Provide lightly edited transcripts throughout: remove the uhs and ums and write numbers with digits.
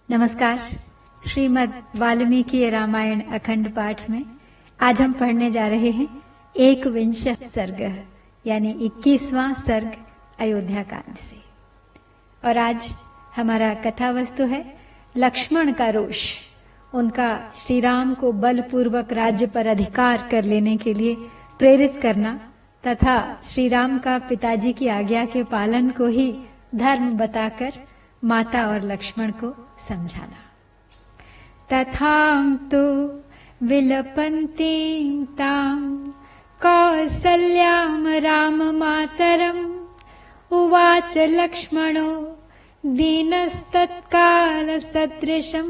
नमस्कार। श्रीमद् वाल्मीकि रामायण अखंड पाठ में आज हम पढ़ने जा रहे हैं 21वां सर्ग यानी 21वां सर्ग अयोध्या कांड से। और आज हमारा कथा वस्तु है लक्ष्मण का रोष, उनका श्री राम को बलपूर्वक राज्य पर अधिकार कर लेने के लिए प्रेरित करना तथा श्री राम का पिताजी की आज्ञा के पालन को ही धर्म बताकर माता और लक्ष्मण को समझाना। तथां तु विलपन्तीं तां कौसल्यां राममातरम् उवाच लक्ष्मणो दीनस्तत्काल सदृशं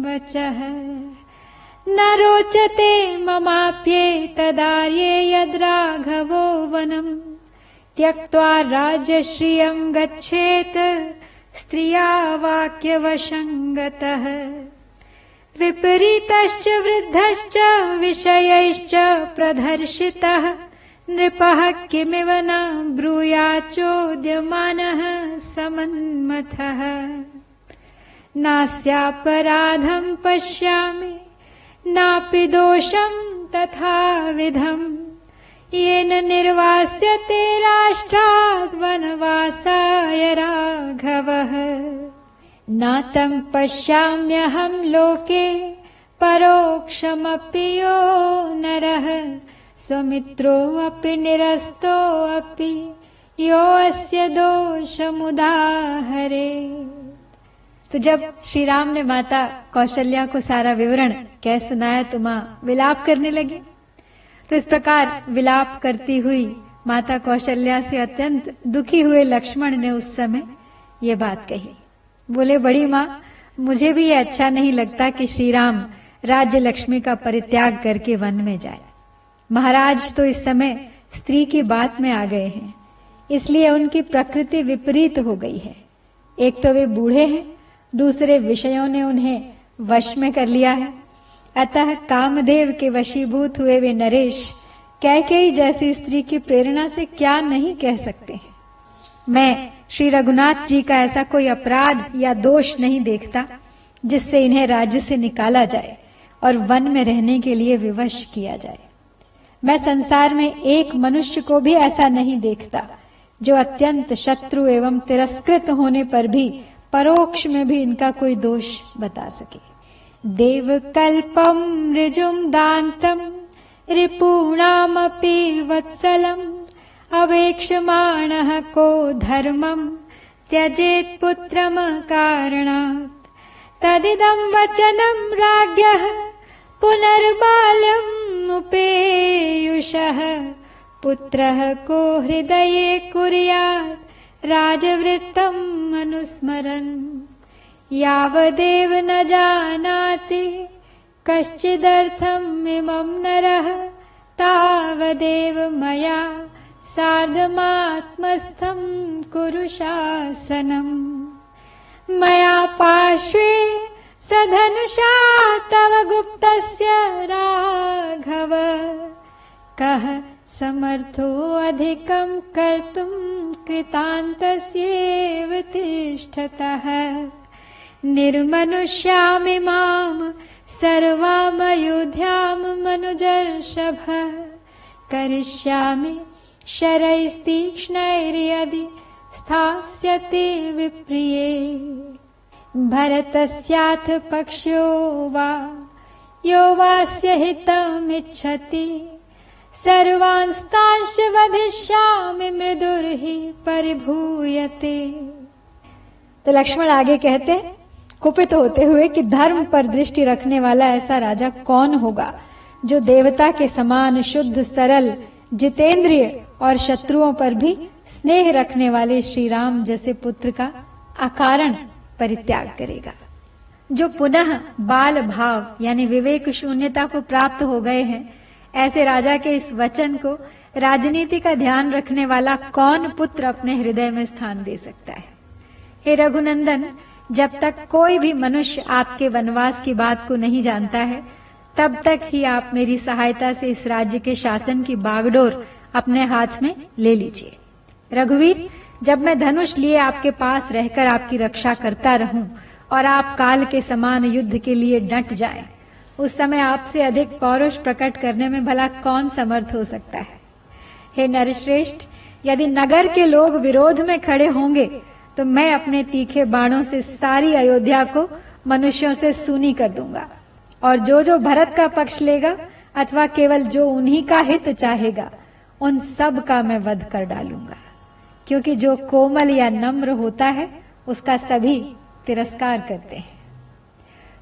वचः न रोचते ममाप्येतदार्ये यद्राघवो वनं त्यक्त्वा राज्यश्रियं गच्छेत् स्त्रिया वाक्यवशं गतः विपरीतश्च वृद्धश्च विषयैश्च प्रदर्शितः नृपः किमिव न ब्रूयाचोद्यमानः समन्मथः नास्यापराधं पश्यामि नापि दोषं तथाविधम् येन निर्वास्यते राष्ट्रात् वनवासाय राघवः न तं पश्याम्यहं लोके परोक्षमपि यो नरः स्वमित्रोऽपि निरस्तोऽपि यो अस्य दोषमुदाहरे। तो जब श्री राम ने माता कौशल्या को सारा विवरण कह सुनाया तो मां विलाप करने लगी। तो इस प्रकार विलाप करती हुई माता कौशल्या से अत्यंत दुखी हुए लक्ष्मण ने उस समय ये बात कही। बोले, बड़ी मां, मुझे भी ये अच्छा नहीं लगता कि श्री राम राज्य लक्ष्मी का परित्याग करके वन में जाए। महाराज तो इस समय स्त्री की बात में आ गए हैं, इसलिए उनकी प्रकृति विपरीत हो गई है। एक तो वे बूढ़े हैं, दूसरे विषयों ने उन्हें वश में कर लिया है। अतः कामदेव के वशीभूत हुए वे नरेश कैकेयी जैसी स्त्री की प्रेरणा से क्या नहीं कह सकते हैं। मैं श्री रघुनाथ जी का ऐसा कोई अपराध या दोष नहीं देखता जिससे इन्हें राज्य से निकाला जाए और वन में रहने के लिए विवश किया जाए। मैं संसार में एक मनुष्य को भी ऐसा नहीं देखता जो अत्यंत शत्रु एवं तिरस्कृत होने पर भी परोक्ष में भी इनका कोई दोष बता सके। देवकल्पं ऋजुं दान्तं रिपूणामपि वत्सलम् अवेक्षमाणः को धर्मं त्यजेत् पुत्रम कारणात् तदिदं वचनं राज्ञः पुनर्बाल्यम् उपेयुषः पुत्रः को हृदये कुर्यात् राजवृत्तम् अनुस्मरन् यावदेव न जानाति कश्चिदर्थम् इमं नरः तावदेव मया सार्धमात्मस्थं कुरु शासनम् मया पार्श्वे सधनुषा तव गुप्तस्य राघव कः समर्थो अधिकं कर्तुं कृतान्तस्येव तिष्ठतः निर्मनुष्यामि मां सर्वामयोध्यां मनुजर्षभ करिष्यामि शरैस्तीक्ष्णैर्यदि स्थास्यति विप्रिये भरतस्याथ पक्ष्यो वा यो वास्य हितमिच्छति सर्वांस्तांश्च वधिष्यामि मृदुर्हि परिभूयते। तो लक्ष्मण आगे कहते हैं, कुपित होते हुए कि धर्म पर दृष्टि रखने वाला ऐसा राजा कौन होगा जो देवता के समान शुद्ध सरल जितेंद्रिय और शत्रुओं पर भी स्नेह रखने वाले श्री राम जैसे पुत्र का अकारण परित्याग करेगा। जो पुनः बाल भाव यानी विवेक शून्यता को प्राप्त हो गए हैं, ऐसे राजा के इस वचन को राजनीति का ध्यान रखने वाला कौन पुत्र अपने हृदय में स्थान दे सकता है। हे रघुनंदन, जब तक कोई भी मनुष्य आपके वनवास की बात को नहीं जानता है, तब तक ही आप मेरी सहायता से इस राज्य के शासन की बागडोर अपने हाथ में ले लीजिए। रघुवीर, जब मैं धनुष लिए आपके पास रहकर आपकी रक्षा करता रहूं और आप काल के समान युद्ध के लिए डट जाएं, उस समय आपसे अधिक पौरुष प्रकट करने में भला कौन समर्थ हो सकता है। हे नरश्रेष्ठ, यदि नगर के लोग विरोध में खड़े होंगे तो मैं अपने तीखे बाणों से सारी अयोध्या को मनुष्यों से सूनी कर दूंगा, और जो भरत का पक्ष लेगा अथवा केवल जो उन्हीं का हित चाहेगा, उन सब का मैं वध कर डालूंगा। क्योंकि जो कोमल या नम्र होता है उसका सभी तिरस्कार करते हैं।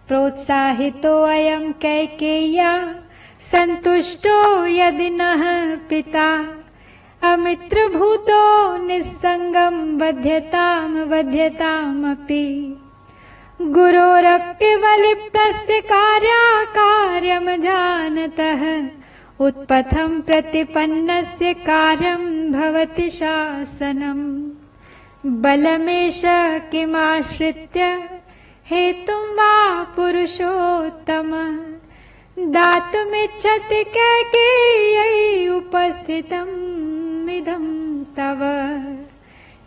प्रोत्साहितो अयम कैकेय्या संतुष्टो यदि नः पिता, अमित्र भूतो निस्संगम वध्यतामपि, गुरोरप्यवलिप्तस्य कार्याकार्यं जानतः, उत्पथं प्रतिपन्नस्य कार्यं भवति शासनम्। बलमेष किमाश्रित्य हेतुं वा पुरुषोत्तम, दातुमिच्छति कैकेय्यै उपस्थितम् इदं तव।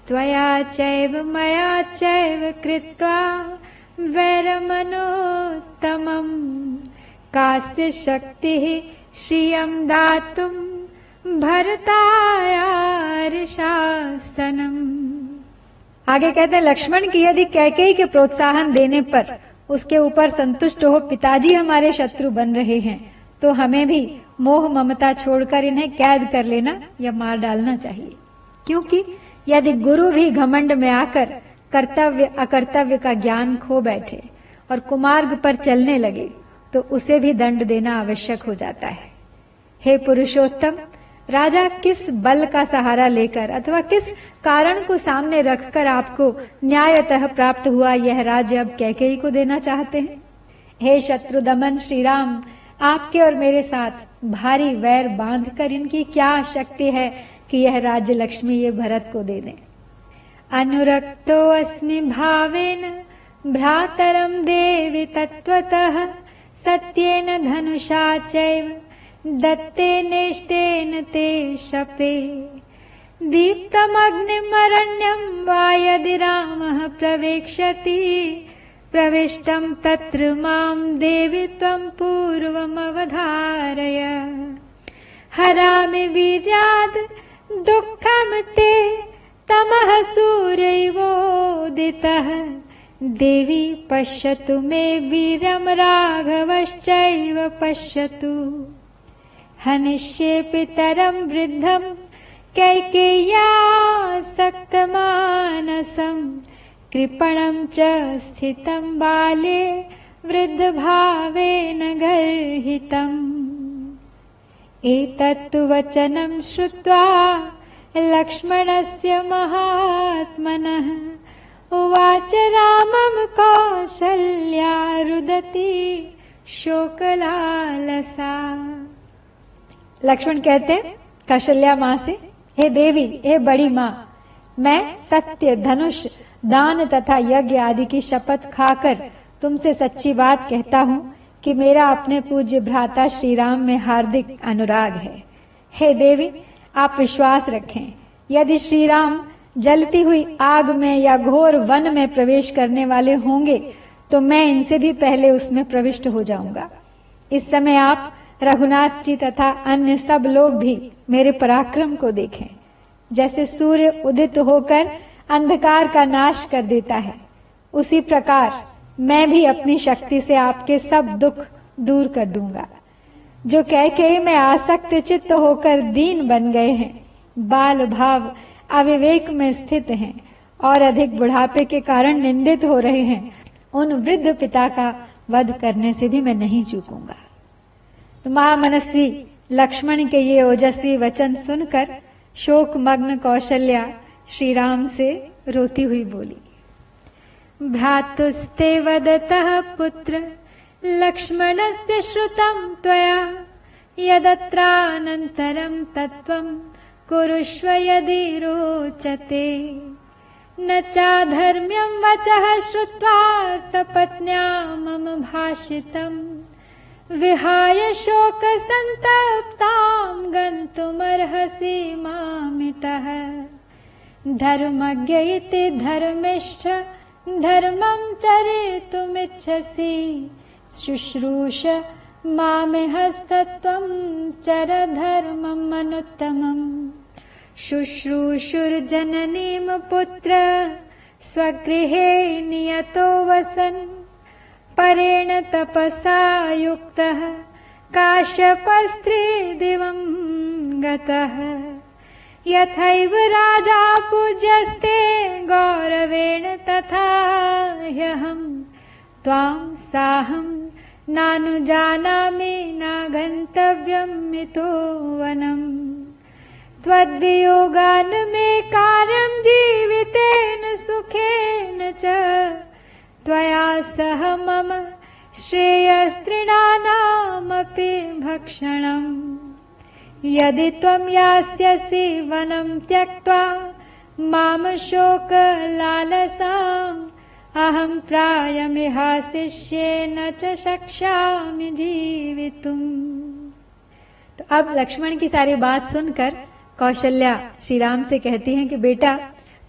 त्वया चैव मया चैव कृत्वा वैरमनोत्तमम्, कास्य शक्तिः श्रियं दातुं भरताय शासनम्। आगे कहते हैं, लक्ष्मण की यदि कैकेयी के प्रोत्साहन देने पर उसके ऊपर संतुष्ट हो पिताजी हमारे शत्रु बन रहे हैं, तो हमें भी मोह ममता छोड़कर इन्हें कैद कर लेना या मार डालना चाहिए। क्योंकि यदि गुरु भी घमंड में आकर कर्तव्य अकर्तव्य का ज्ञान खो बैठे और कुमार्ग पर चलने लगे तो उसे भी दंड देना आवश्यक हो जाता है। हे पुरुषोत्तम, राजा किस बल का सहारा लेकर अथवा किस कारण को सामने रखकर आपको न्यायतः प्राप्त हुआ यह राज्य अब कैकेयी को देना चाहते हैं? हे शत्रु दमन श्री राम, आपके और मेरे साथ भारी वैर बांधकर इनकी क्या शक्ति है कि यह राज्य लक्ष्मी ये भरत को दे दें। अनुरक्तो अस्मि भावेन भ्रातरम देवी तत्वतः, सत्येन धनुषा चैव दत्ते नेष्टेन ते शपे, दीप्तमग्निमरण्यं वा यदि रामः प्रवेक्ष्यति, प्रविष्टं तत्र मां देवि त्वं पूर्वमवधारय। हरामि वीर्याद् दुःखं ते तमः सूर्यैवोदितः, देवी पश्यतु मे वीरं राघवश्चैव पश्यतु। हनिष्ये पितरं वृद्धं कैकेय्या सक्तमानसं, कृपणं च स्थितं बाले वृद्धभावेन गर्हितम्। एतत्तु वचनं श्रुत्वा लक्ष्मणस्य महात्मनः, उवाच रामं कौसल्या रुदती शोकलालसा। लक्ष्मण कहते कौशल्या माँ से, हे देवी, हे बड़ी माँ, मैं सत्य, धनुष, दान तथा यज्ञ आदि की शपथ खाकर तुमसे सच्ची बात कहता हूँ कि मेरा अपने पूज्य भ्राता श्री राम में हार्दिक अनुराग है। हे देवी, आप विश्वास रखें, यदि श्री राम जलती हुई आग में या घोर वन में प्रवेश करने वाले होंगे तो मैं इनसे भी पहले उसमें प्रविष्ट हो जाऊंगा। इस समय आप रघुनाथ जी तथा अन्य सब लोग भी मेरे पराक्रम को देखें। जैसे सूर्य उदित होकर अंधकार का नाश कर देता है, उसी प्रकार मैं भी अपनी शक्ति से आपके सब दुख दूर कर दूंगा। जो कैकेयी में आसक्त चित्त होकर दीन बन गए हैं, बाल भाव अविवेक में स्थित हैं और अधिक बुढ़ापे के कारण निंदित हो रहे हैं, उन वृद्ध पिता का वध करने से भी मैं नहीं चूकूंगा। तो महामनस्वी लक्ष्मण के ये ओजस्वी वचन सुनकर शोकमग्न कौशल्या श्री राम से रोती हुई बोली, भ्रातुस्ते वदतः पुत्र लक्ष्मणस्य श्रुतं त्वया, यदत्रानन्तरं तत्त्वं कुरुष्व यदि रोचते। न चाधर्म्यं वचः श्रुत्वा सपत्न्या मम भाषितम्, विहाय शोकसन्तप्तां गन्तुमर्हसि मामितः। धर्मज्ञ इति धर्मिष्ठ धर्मं चरितुमिच्छसि शुश्रूष मामिहस्तत्वं चर धर्मम् अनुत्तमम्। शुश्रूषुर्जननीं पुत्र स्वगृहे नियतो वसन् परेण तपसा युक्तः काश्यपस्त्रिदिवं गतः। यथैव राजा पूज्यस्ते गौरवेण तथा ह्यहम् त्वां साहं नानुजानामि नागन्तव्यम् इतो वनम्। त्वद्वियोगान् मे कार्यं जीवितेन सुखेन च त्वया सह मम श्रेयस्तृणानामपि भक्षणम्। यदि त्वं यास्यसि वनं त्यक्त्वा माम शोकलालसाम् अहं प्रायमिहाशिष्येन च शक्ष्यामि जीवितुम्। तो अब लक्ष्मण की सारी बात सुनकर कौशल्या श्री राम से कहती हैं कि बेटा,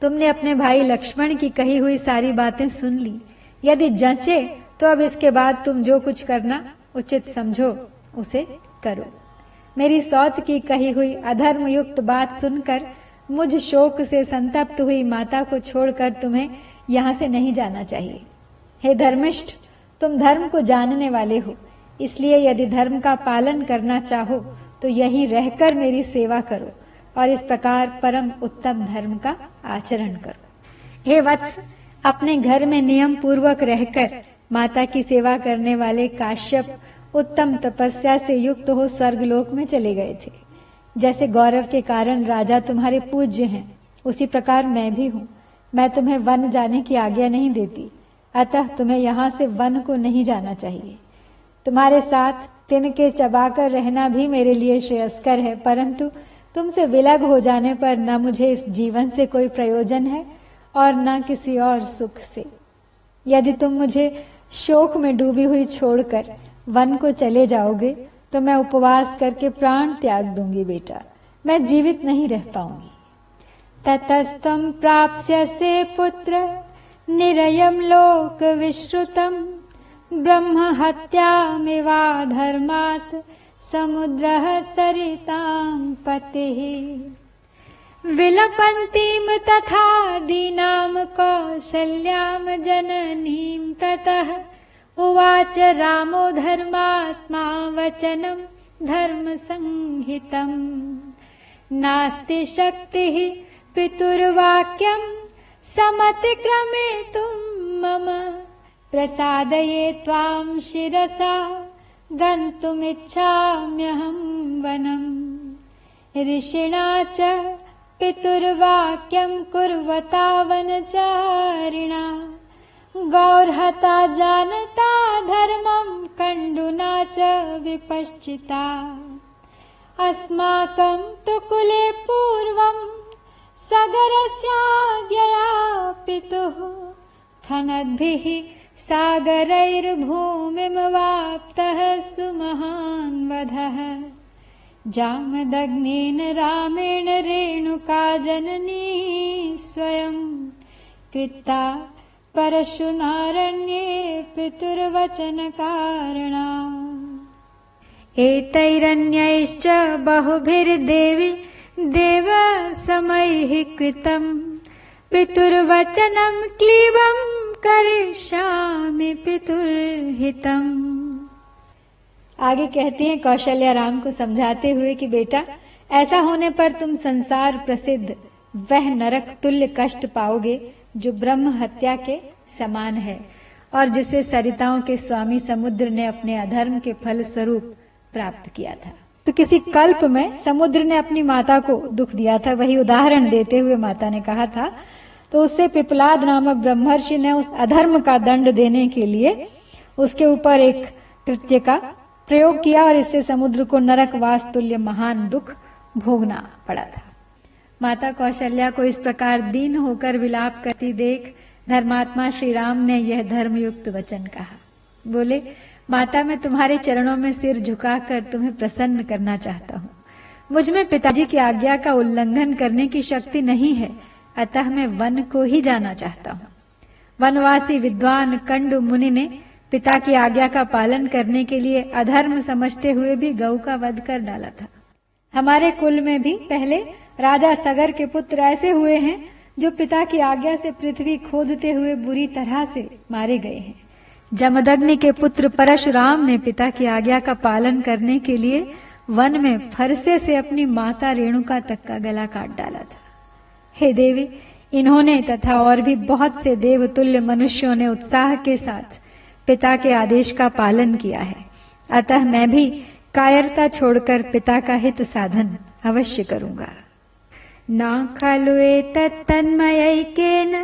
तुमने अपने भाई लक्ष्मण की कही हुई सारी बातें सुन ली। यदि जंचे तो अब इसके बाद तुम जो कुछ करना उचित समझो उसे करो। मेरी सौत की कही हुई अधर्म युक्त बात सुनकर मुझ शोक से संतप्त हुई माता को छोड़कर तुम्हें यहाँ से नहीं जाना चाहिए। हे धर्मिष्ठ, तुम धर्म को जानने वाले हो, इसलिए यदि धर्म का पालन करना चाहो तो यहीं रहकर मेरी सेवा करो और इस प्रकार परम उत्तम धर्म का आचरण करो। हे वत्स, अपने घर में नियम पूर्वक रहकर माता की सेवा करने वाले काश्यप उत्तम तपस्या से युक्त हो स्वर्गलोक में चले गए थे। जैसे गौरव के कारण राजा तुम्हारे पूज्य हैं, उसी प्रकार मैं भी हूँ। मैं तुम्हें वन जाने की आज्ञा नहीं देती, अतः तुम्हें यहाँ से वन को नहीं जाना चाहिए। तुम्हारे साथ तिनके चबाकर रहना भी मेरे लिए श्रेयस्कर है, परंतु तुमसे विलग हो जाने पर न मुझे इस जीवन से कोई प्रयोजन है और न किसी और सुख से। यदि तुम मुझे शोक में डूबी हुई छोड़कर वन को चले जाओगे तो मैं उपवास करके प्राण त्याग दूंगी बेटा, मैं जीवित नहीं रह पाऊंगी। ततस्त्वं प्राप्स्यसे पुत्र निरयं लोक विश्रुतम् ब्रह्म हत्यामिवा धर्मात् समुद्रः सरितां पतिः। विलपन्तीं तथा दीनां कौसल्यां जननीं ततः उवाच रामो धर्मात्मा वचनं धर्म संहितम्। नास्ति शक्तिः पितुर्वाक्यं समतिक्रमेतुं मम प्रसादये त्वां शिरसा गन्तुमिच्छाम्यहं वनम्। ऋषिणा च पितुर्वाक्यं कुर्वता वनचारिणा गौर्हता जानता धर्मं कण्डुना च विपश्चिता। अस्माकं तु कुले पूर्वं सगरस्याज्ञया पितुः खनद्भिः सागरैर्भूमिमवाप्तः सुमहान् वधः। जामदग्नेन रामेण रेणुका जननी स्वयं कृता परशुनारण्ये पितुर्वचनकारणा। एतैरन्यैश्च बहुभिर्देवि देवसमैः कृतं पितुर्वचनं क्लीबं करिष्यामि पितुर्हितम्। आगे कहती हैं कौशल्या राम को समझाते हुए कि बेटा, ऐसा होने पर तुम संसार प्रसिद्ध वह नरक तुल्य कष्ट पाओगे जो ब्रह्म हत्या के समान है और जिसे सरिताओं के स्वामी समुद्र ने अपने अधर्म के फल स्वरूप प्राप्त किया था। तो किसी कल्प में समुद्र ने अपनी माता को दुख दिया था, वही उदाहरण देते हुए माता ने कहा था। तो उससे पिपलाद नामक ब्रह्मर्षि ने उस अधर्म का दंड देने के लिए उसके ऊपर एक कृत्य का प्रयोग किया और इससे समुद्र को नरकवास तुल्य महान दुख भोगना पड़ा था। माता कौशल्या को इस प्रकार दीन होकर विलाप करती देख धर्मात्मा श्री राम ने यह धर्मयुक्त वचन कहा। बोले, माता, मैं तुम्हारे चरणों में सिर झुकाकर तुम्हें प्रसन्न करना चाहता हूँ। मुझ में पिताजी की आज्ञा का उल्लंघन करने की शक्ति नहीं है, अतः मैं वन को ही जाना चाहता हूँ। वनवासी विद्वान कंडु मुनि ने पिता की आज्ञा का पालन करने के लिए अधर्म समझते हुए भी गौ का वध कर डाला था। हमारे कुल में भी पहले राजा सगर के पुत्र ऐसे हुए हैं जो पिता की आज्ञा से पृथ्वी खोदते हुए बुरी तरह से मारे गए हैं। जमदग्नि के पुत्र परशुराम ने पिता की आज्ञा का पालन करने के लिए वन में फरसे से अपनी माता रेणुका तक का गला काट डाला था। हे देवी, इन्होंने तथा और भी बहुत से देवतुल्य मनुष्यों ने उत्साह के साथ पिता के आदेश का पालन किया है। अतः मैं भी कायरता छोड़कर पिता का हित साधन अवश्य करूंगा। ना खलु एतत् तन्मयैकेन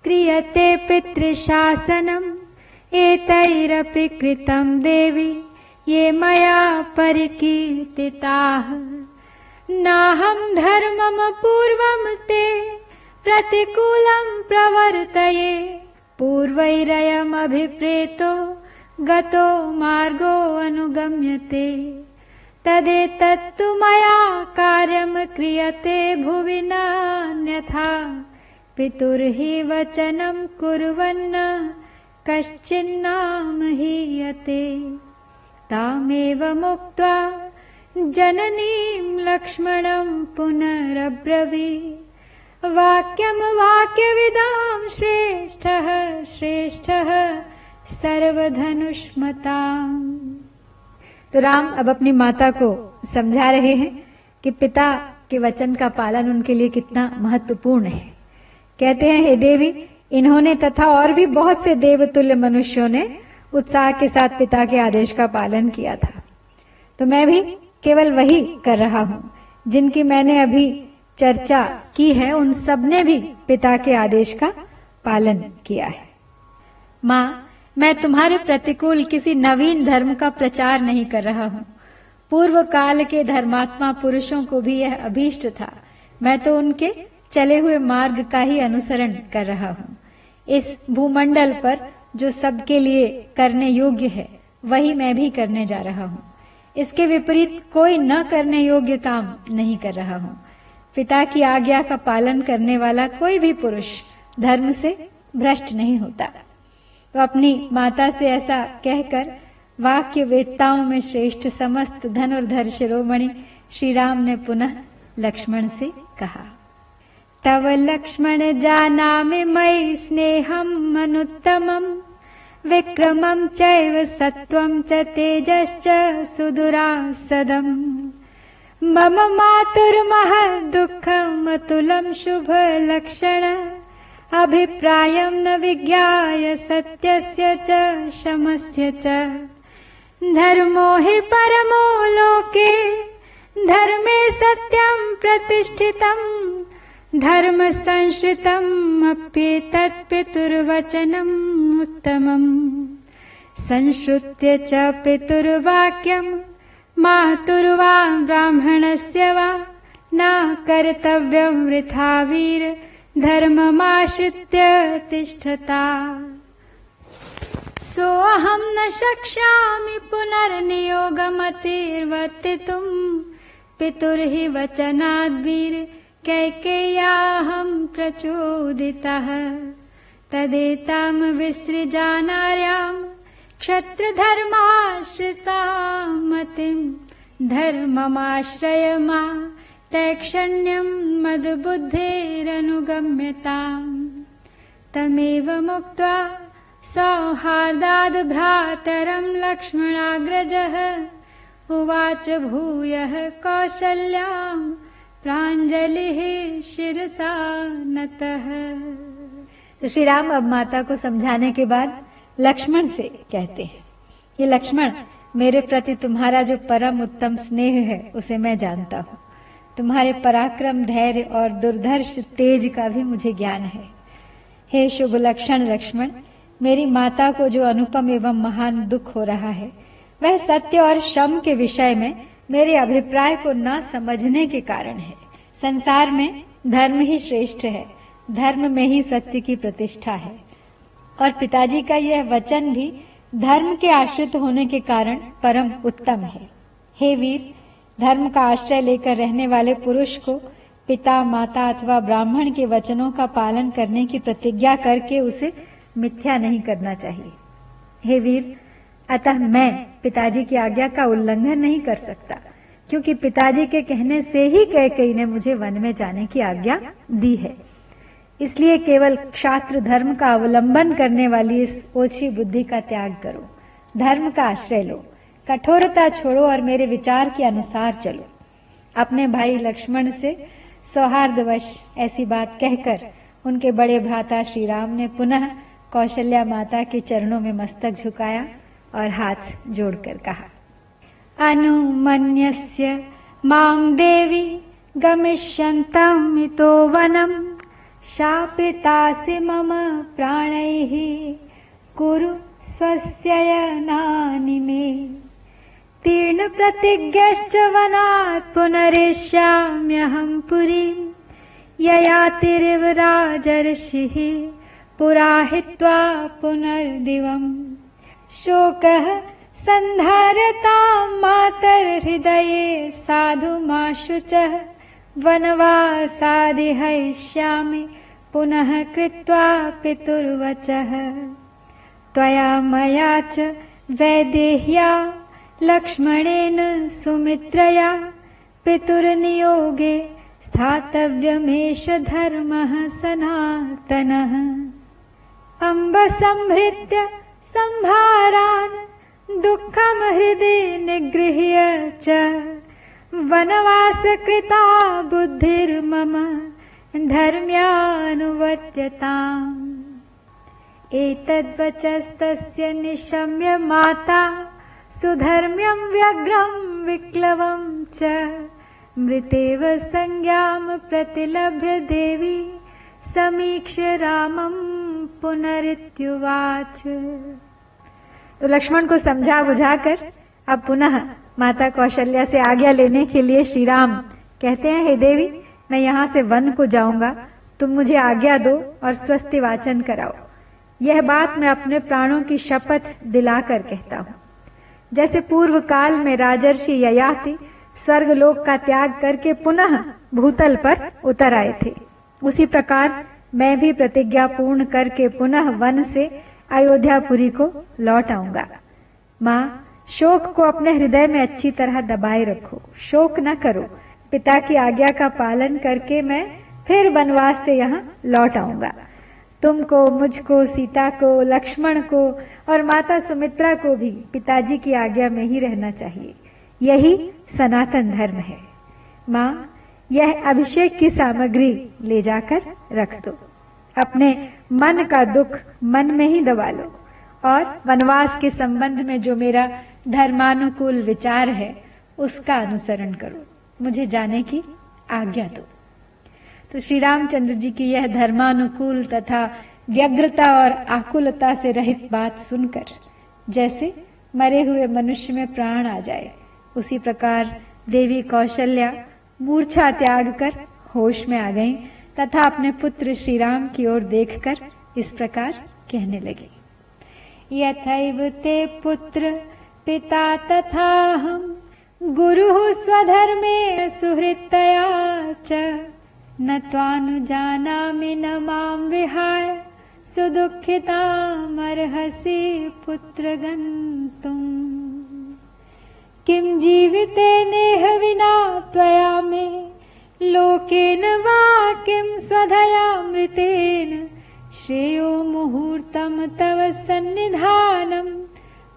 क्रियते पितृशासनम् एतैरपि कृतं देवी ये मया परिकीर्तिताः। नाहं धर्मम पूर्वं ते प्रतिकूलं प्रवर्तये पूर्वैरयम् अभिप्रेतो गतो मार्गो अनुगम्यते तदेतत्तु मया कार्यं क्रियते भुवि नान्यथा पितुर्हि वचनं कुर्वन्न कश्चिन्नाम हीयते। तामेव मुक्त्वा जननीं लक्ष्मणं पुनरब्रवीत् वाक्यं वाक्यविदां श्रेष्ठः श्रेष्ठः सर्वधनुष्मताम्। तो राम अब अपनी माता को समझा रहे हैं कि पिता के वचन का पालन उनके लिए कितना महत्वपूर्ण है। कहते हैं, हे देवी, इन्होंने तथा और भी बहुत से देवतुल्य मनुष्यों ने उत्साह के साथ पिता के आदेश का पालन किया था, तो मैं भी केवल वही कर रहा हूं जिनकी मैंने अभी चर्चा की है। उन सब ने भी पिता के आदेश का पालन किया है। माँ, मैं तुम्हारे प्रतिकूल किसी नवीन धर्म का प्रचार नहीं कर रहा हूँ। पूर्व काल के धर्मात्मा पुरुषों को भी यह अभीष्ट था। मैं तो उनके चले हुए मार्ग का ही अनुसरण कर रहा हूँ। इस भूमंडल पर जो सबके लिए करने योग्य है वही मैं भी करने जा रहा हूँ। इसके विपरीत कोई न करने योग्य काम नहीं कर रहा हूँ। पिता की आज्ञा का पालन करने वाला कोई भी पुरुष धर्म से भ्रष्ट नहीं होता। तो अपनी माता से ऐसा कहकर वाक्य वेत्ताओं में श्रेष्ठ समस्त धनुर्धर शिरोमणि श्री राम ने पुनः लक्ष्मण से कहा, तव लक्ष्मण जानामि मयि स्नेहम् अनुत्तमम् विक्रमं चैव सत्वं च तेजश्च सुदुरासदम् मम मातुर्महद्दुःखम् अतुलं शुभलक्षण अभिप्रायं न विज्ञाय सत्यस्य च शमस्य च धर्मो हि परमो लोके धर्मे सत्यं प्रतिष्ठितम् धर्म संश्रितम् अप्येतत् पितुर्वचनम् उत्तमम् संश्रुत्य च पितुर्वाक्यम् मातुर्वा ब्राह्मणस्य वा न कर्तव्यं वृथा वीर धर्ममाश्रित्य तिष्ठता सोऽहं न शक्ष्यामि पुनर्नियोगमतिर्वर्तितुम् पितुर्हि वचनाद्वीर कैकेय्याहं प्रचोदितः तदेतां विसृजानार्यां क्षत्रधर्माश्रितां मतिं धर्ममाश्रय मा तैक्षण्यं मद्बुद्धेरनुगम्यताम् तमेव मुक्त्वा सौहार्दाद् भ्रातरं लक्ष्मणाग्रजः उवाच भूयः कौसल्यां प्राञ्जलिः शिरसा नतः। तो श्री राम अब माता को समझाने के बाद लक्ष्मण से कहते हैं, ये लक्ष्मण, मेरे प्रति तुम्हारा जो परम उत्तम स्नेह है उसे मैं जानता हूँ। तुम्हारे पराक्रम, धैर्य और दुर्धर्ष तेज का भी मुझे ज्ञान है। हे शुभ लक्षण लक्ष्मण, मेरी माता को जो अनुपम एवं महान दुख हो रहा है वह सत्य और शम के विषय में मेरे अभिप्राय को न समझने के कारण है। संसार में धर्म ही श्रेष्ठ है, धर्म में ही सत्य की प्रतिष्ठा है और पिताजी का यह वचन भी धर्म के आश्रित होने के कारण परम उत्तम है। हे वीर, धर्म का आश्रय लेकर रहने वाले पुरुष को पिता, माता अथवा ब्राह्मण के वचनों का पालन करने की प्रतिज्ञा करके उसे मिथ्या नहीं करना चाहिए। हे वीर, अतः मैं पिताजी की आज्ञा का उल्लंघन नहीं कर सकता, क्योंकि पिताजी के कहने से ही कैकेयी ने मुझे वन में जाने की आज्ञा दी है। इसलिए केवल क्षात्र धर्म का अवलंबन करने वाली इस ओछी बुद्धि का त्याग करो, धर्म का आश्रय लो, कठोरता छोड़ो और मेरे विचार के अनुसार चलो। अपने भाई लक्ष्मण से सौहार्दवश ऐसी बात कहकर उनके बड़े भ्राता श्री राम ने पुनः कौशल्या माता के चरणों में मस्तक झुकाया और हाथ जोड़कर कहा, अनुमन्यस्य मां देवी गमिष्यन्तमितो वनम् शापितासि मम प्राणैः कुरु स्वस्ययनानि मे तीर्ण प्रतिज्ञश्च वनात् पुनरेष्याम्यहं पुरीं ययातिरिव राजर्षिः पुरा हित्वा पुनर्दिवम् शोकः सन्धार्यतां मातर्हृदये साधु मा शुचः वनवासादि हयिष्यामि पुनः कृत्वा पितुर्वचः त्वया मया च वैदेह्या लक्ष्मणेन सुमित्रया पितुर्नियोगे स्थातव्यमेष धर्मः सनातनः अम्ब संहृत्य संभारान् दुःखं हृदि निगृह्य च वनवास कृता बुद्धिर्मम धर्म्यानुवर्त्यताम् एतद्वचस्तस्य निशम्य माता सुधर्म्यं व्यग्रं विक्लवं च मृतेव संज्ञां प्रतिलभ्य देवी समीक्ष्य रामं पुनरित्युवाच। तो लक्ष्मण को समझा बुझाकर अब पुनः माता कौशल्या से आज्ञा लेने के लिए श्री राम कहते हैं, हे देवी, मैं यहाँ से वन को जाऊंगा, तुम मुझे आज्ञा दो और स्वस्ति वाचन कराओ। यह बात मैं अपने प्राणों की शपथ दिलाकर कहता हूँ। जैसे पूर्व काल में राजर्षि ययाति स्वर्गलोक का त्याग करके पुनः भूतल पर उतर आए थे, उसी प्रकार मैं भी प्रतिज्ञा पूर्ण करके पुनः वन से अयोध्यापुरी को लौट आऊंगा। माँ, शोक को अपने हृदय में अच्छी तरह दबाए रखो, शोक न करो। पिता की आज्ञा का पालन करके मैं फिर वनवास से यहाँ लौट आऊंगा। तुमको, मुझको, सीता को, लक्ष्मण को और माता सुमित्रा को भी पिताजी की आज्ञा में ही रहना चाहिए। यही सनातन धर्म है। माँ, यह अभिषेक की सामग्री ले जाकर रख दो। अपने मन का दुख मन में ही दबा लो और वनवास के संबंध में जो मेरा धर्मानुकूल विचार है उसका अनुसरण करो, मुझे जाने की आज्ञा दो। तो श्री रामचंद्र जी की यह धर्मानुकूल तथा व्यग्रता और आकुलता से रहित बात सुनकर जैसे मरे हुए मनुष्य में प्राण आ जाए, उसी प्रकार देवी कौशल्या मूर्छा त्याग कर होश में आ गईं तथा अपने पुत्र श्री राम की ओर देखकर इस प्रकार कहने लगी, यथैव ते पुत्र पिता तथाहं गुरुः स्वधर्मे सुहृत्तया च न त्वानुजानामि न मां विहाय सुदुःखितामर्हसि पुत्र गन्तुम् किं जीवितेनेह विना त्वया मे लोकेन वा किं स्वधयामृतेन श्रेयो मुहूर्तं तव सन्निधानं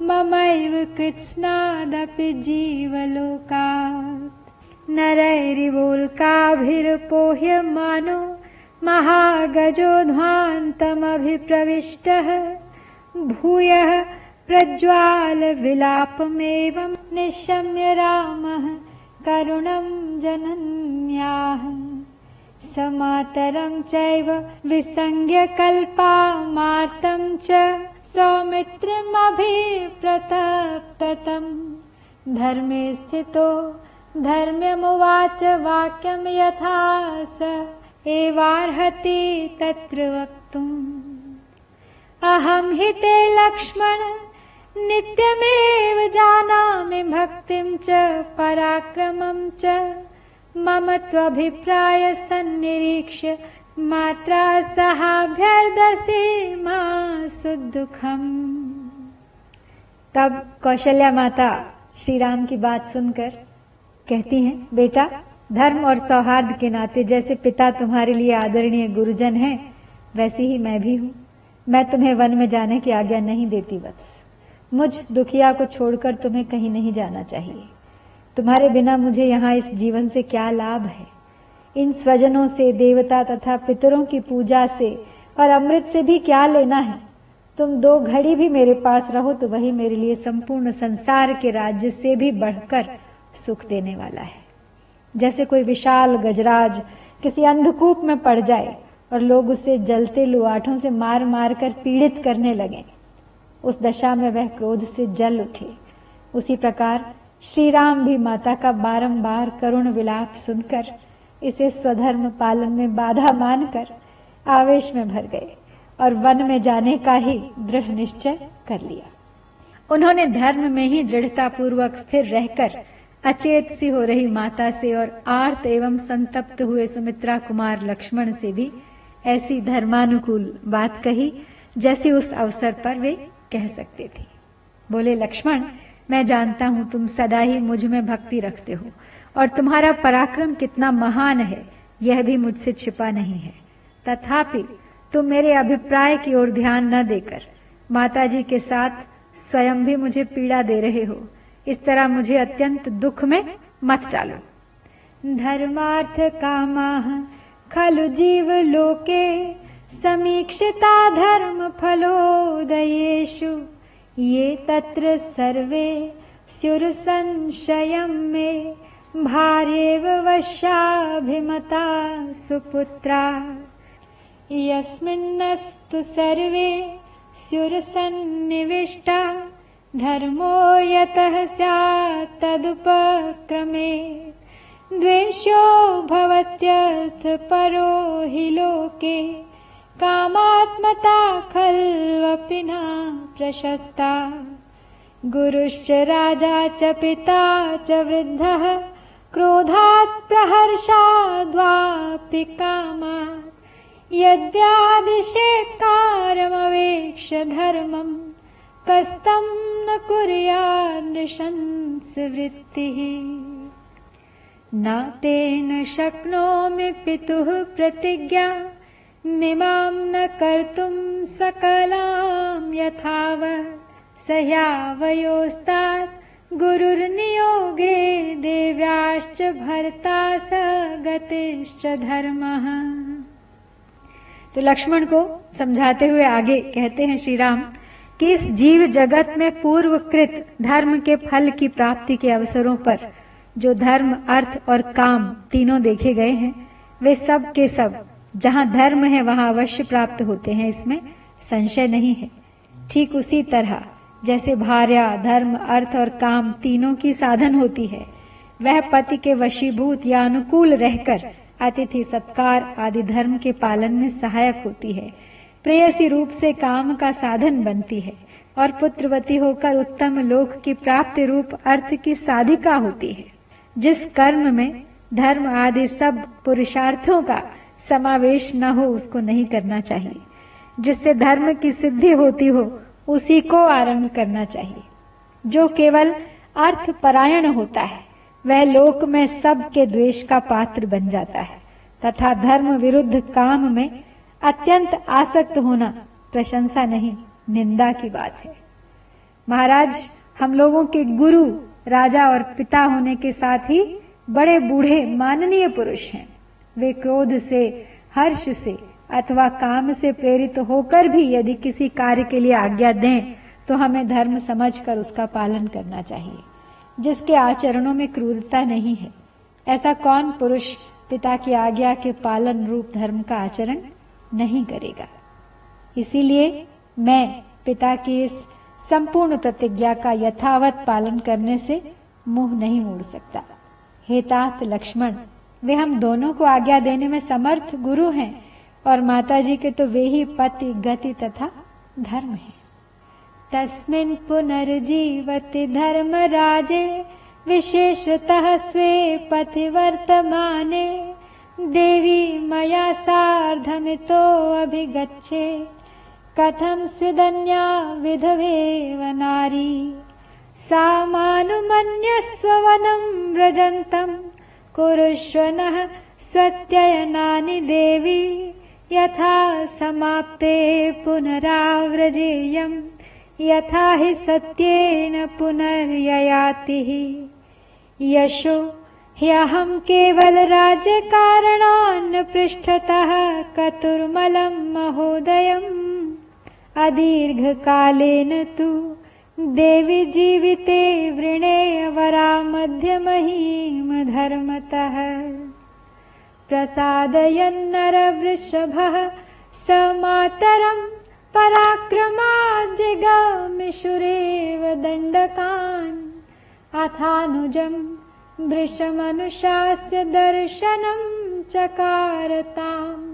ममैव कृत्स्नादपि जीवलोकात् नरैरिवोल्काभिर्पोह्यमानो महागजोध्वान्तमभिप्रविष्टः भूयः प्रज्वाल विलापमेवं निशम्य रामः करुणं जनन्याः समातरं चैव विसंज्ञ कल्पामार्तं च सौमित्रिमभिप्रतप्ततं धर्मे स्थितो धर्म्यमुवाच वाक्यं यथा स एवार्हति तत्र वक्तुम् अहं हि ते लक्ष्मण नित्यमेव जानामि भक्तिं च पराक्रमं च मम त्वभिप्राय सन्निरीक्ष्य मात्रा सहाभ्यर्दसे मां सुदुखम। तब कौशल्या माता श्री राम की बात सुनकर कहती हैं, बेटा, धर्म और सौहार्द के नाते जैसे पिता तुम्हारे लिए आदरणीय गुरुजन हैं, वैसे ही मैं भी हूं। मैं तुम्हें वन में जाने की आज्ञा नहीं देती वत्स। मुझ दुखिया को छोड़कर तुम्हें कहीं नहीं जाना चाहिए। तुम्हारे बिना मुझे यहाँ इस जीवन से क्या लाभ है? इन स्वजनों से, देवता तथा पितरों की पूजा से और अमृत से भी क्या लेना है? तुम 2 घड़ी भी मेरे पास रहो तो वही मेरे लिए संपूर्ण संसार के राज्य से भी बढ़कर सुख देने वाला है। जैसे कोई विशाल गजराज किसी अंधकूप में पड़ जाए और लोग उसे जलते लुआठों से मार मार कर पीड़ित करने लगे, उस दशा में वह क्रोध से जल उठे, उसी प्रकार श्री राम भी माता का बारंबार करुण विलाप सुनकर इसे स्वधर्म पालन में बाधा मानकर आवेश में भर गए और वन में जाने का ही दृढ़ निश्चय कर लिया। उन्होंने धर्म में ही दृढ़ता पूर्वक स्थिर रहकर अचेत सी हो रही माता से और आर्त एवं संतप्त हुए सुमित्रा कुमार लक्ष्मण से भी ऐसी धर्मानुकूल बात कही जैसी उस अवसर पर वे कह सकते थे। बोले, लक्ष्मण, मैं जानता हूं तुम सदा ही मुझ में भक्ति रखते हो और तुम्हारा पराक्रम कितना महान है यह भी मुझसे छिपा नहीं है। तथापि तुम मेरे अभिप्राय की ओर ध्यान न देकर माताजी के साथ स्वयं भी मुझे पीड़ा दे रहे हो। इस तरह मुझे अत्यंत दुख में मत डालो। धर्मार्थ कामाः खलु जीव लोके समीक्षिता धर्म फलोदयेषु ये तत्र सर्वे स्युर संशयं मे भार्येव वश्याभिमता सुपुत्रा यस्मिन्नस्तु सर्वे स्युर सन्निविष्टा धर्मो यतः स्यात् तदुपक्रमे द्वेष्यो भवत्यर्थ परो हि लोके कामात्मता खल्वपि न प्रशस्ता गुरुश्च राजा च पिता च वृद्धः क्रोधात् प्रहर्षाद्वापि कामात् यद्व्यादिशेत् कारमवेक्ष्य धर्मम् कस्तं न कुर्यात् नृशंसवृत्तिः न तेन शक्नोमि पितुः प्रतिज्ञा मिमां न कर्तुं सकलां यथावत् सह्यावयोस्तात् गुरुर्नियोगे देव्याश्च भर्ता स गतिश्च धर्मः। तो लक्ष्मण को समझाते हुए आगे कहते हैं श्री राम कि इस जीव जगत में पूर्वकृत धर्म के फल की प्राप्ति के अवसरों पर जो धर्म, अर्थ और काम तीनों देखे गए हैं, वे सब के सब जहां धर्म है वहां अवश्य प्राप्त होते हैं, इसमें संशय नहीं है। ठीक उसी तरह जैसे भार्या, धर्म, अर्थ और काम तीनों की साधन होती है, वह पति के वशीभूत या अनुकूल रहकर अतिथि सत्कार आदि धर्म के पालन में सहायक होती है, प्रेयसी रूप से काम का साधन बनती है और पुत्रवती होकर उत्तम लोक की प्राप्ति रूप अर्थ की साधिका होती है। जिस कर्म में धर्म आदि सब पुरुषार्थों का समावेश न हो उसको नहीं करना चाहिए। जिससे धर्म की सिद्धि होती हो उसी को आरंभ करना चाहिए। जो केवल अर्थ परायण होता है वह लोक में सबके द्वेष का पात्र बन जाता है तथा धर्म विरुद्ध काम में अत्यंत आसक्त होना प्रशंसा नहीं, निंदा की बात है। महाराज, हम लोगों के गुरु, राजा और पिता होने के साथ ही बड़े बूढ़े माननीय पुरुष हैं। वे क्रोध से, हर्ष से अथवा काम से प्रेरित होकर भी यदि किसी कार्य के लिए आज्ञा दें तो हमें धर्म समझकर उसका पालन करना चाहिए, जिसके आचरणों में क्रूरता नहीं है। ऐसा कौन पुरुष पिता की आज्ञा के पालन रूप धर्म का आचरण नहीं करेगा। इसीलिए मैं पिता की इस संपूर्ण प्रतिज्ञा का यथावत पालन करने से मुंह नहीं मोड़ सकता। हे तात लक्ष्मण, वे हम दोनों को आज्ञा देने में समर्थ गुरु हैं और माताजी के तो वे ही पति, गति तथा धर्म है। तस्मिन् पुनर्जीवति धर्मराजे विशेषतः स्वे पति वर्तमाने देवी मया सार्धमितो अभिगच्छे कथं स्विदन्या विधवेव नारी सा मानुमन्यस्ववनं व्रजन्तं कुरुष्व नः स्वत्ययनानि देवी यथा समाप्ते पुनराव्रजेयं यथा हि सत्येन पुनर्ययातिः यशो ह्यहं केवल राज्यकारणान् पृष्ठतः कतुर्मलं महोदयम् अदीर्घकालेन तु देवी जीविते वृणे वरा मध्यमहीम धर्मतः प्रसादयन्नरवृषभः स मातरं पराक्रमात् जिगामिषुरेव दण्डकान् अथानुजं वृषमनुशास्य दर्शनं चकारताम्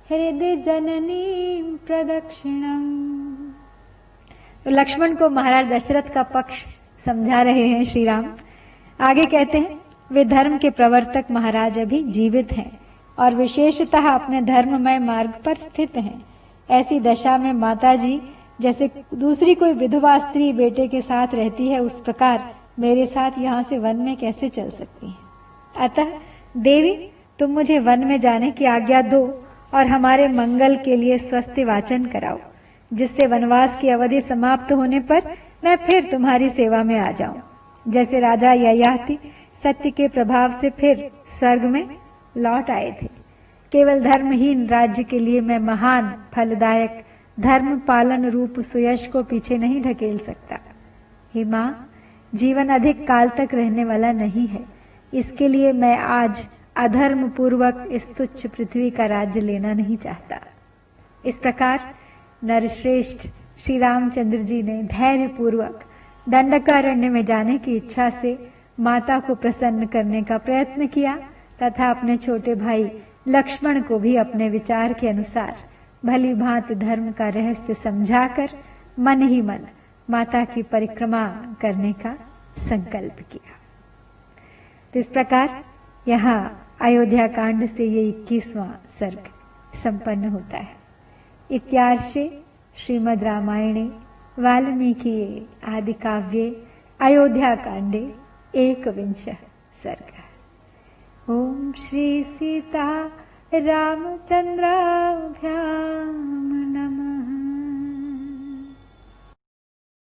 हृदय जननीं प्रदक्षिणम्। तो लक्ष्मण को महाराज दशरथ का पक्ष समझा रहे हैं श्री राम। आगे कहते हैं, वे धर्म के प्रवर्तक महाराज अभी जीवित हैं और विशेषतः अपने धर्ममय मार्ग पर स्थित हैं। ऐसी दशा में माताजी जैसे दूसरी कोई विधवा स्त्री बेटे के साथ रहती है, उस प्रकार मेरे साथ यहाँ से वन में कैसे चल सकती है। अतः देवी, तुम मुझे वन में जाने की आज्ञा दो और हमारे मंगल के लिए स्वस्ति वाचन कराओ, जिससे वनवास की अवधि समाप्त होने पर मैं फिर तुम्हारी सेवा में आ जाऊं। जैसे राजा ययाति सत्य के प्रभाव से फिर स्वर्ग में लौट आए थे। केवल धर्महीन राज्य के लिए मैं महान फलदायक धर्म पालन रूप सुयश को पीछे नहीं ढकेल सकता। हे माँ, जीवन अधिक काल तक रहने वाला नहीं है, इसके लिए मैं आज अधर्म पूर्वक इस तुच्छ पृथ्वी का राज्य लेना नहीं चाहता। इस प्रकार नरश्रेष्ठ श्री रामचंद्र जी ने धैर्य पूर्वक दंडकारण्य में जाने की इच्छा से माता को प्रसन्न करने का प्रयत्न किया तथा अपने छोटे भाई लक्ष्मण को भी अपने विचार के अनुसार भली भांति धर्म का रहस्य समझाकर मन ही मन माता की परिक्रमा करने का संकल्प किया। तो इस प्रकार यहाँ अयोध्या कांड से ये 21वां सर्ग संपन्न होता है। इत्यार्षे श्रीमद् रामायणे वाल्मीकि आदि काव्ये अयोध्या कांडे 21 सर्ग। ओम श्री सीता रामचंद्राभ्याम नमः।